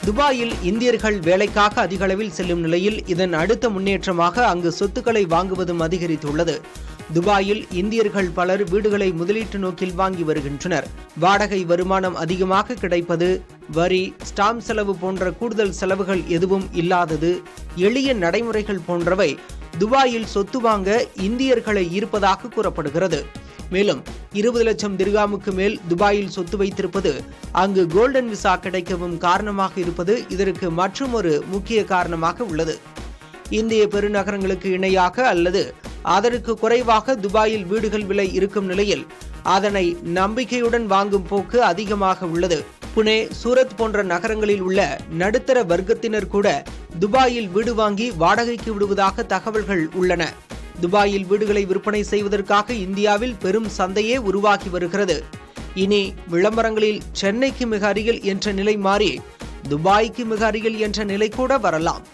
துபாயில் இந்தியர்கள் வேலைக்காக அதிக அளவில் செல்லும் நிலையில் இதன் அடுத்த முன்னேற்றமாக அங்கு சொத்துக்களை வாங்குவதும் அதிகரித்துள்ளது. துபாயில் இந்தியர்கள் பலர் வீடுகளை முதலீட்டு நோக்கில் வாங்கி வருகின்றனர். வாடகை வருமானம் அதிகமாக கிடைப்பது, வரி, ஸ்டாம்ப் செலவு போன்ற கூடுதல் செலவுகள் எதுவும் இல்லாதது, எளிய நடைமுறைகள் போன்றவை துபாயில் சொத்து வாங்க இந்தியர்களை ஈர்ப்பதாக கூறப்படுகிறது. மேலும் 20 லட்சம் திர்ஹாமுக்கு மேல் துபாயில் சொத்து வைத்திருப்பது அங்கு கோல்டன் விசா கிடைக்கவும் காரணமாக இருப்பது இதற்கு மற்றொரு முக்கிய காரணமாக உள்ளது. இந்திய பெருநகரங்களுக்கு இணையாக அல்லது அதற்கு குறைவாக துபாயில் வீடுகள் விலை இருக்கும் நிலையில் அதனை நம்பிக்கையுடன் வாங்கும் போக்கு அதிகமாக உள்ளது. புனே, சூரத் போன்ற நகரங்களில் உள்ள நடுத்தர வர்க்கத்தினர் கூட துபாயில் வீடு வாங்கி வாடகைக்கு விடுவதாக தகவல்கள் உள்ளன. துபாயில் வீடுகளை விற்பனை செய்வதற்காக இந்தியாவில் பெரும் சந்தையே உருவாகி வருகிறது. இனி விளம்பரங்களில் சென்னைக்கு மிக அருகில் என்ற நிலை மாறி துபாய்க்கு மிக அருகில் என்ற நிலை கூட வரலாம்.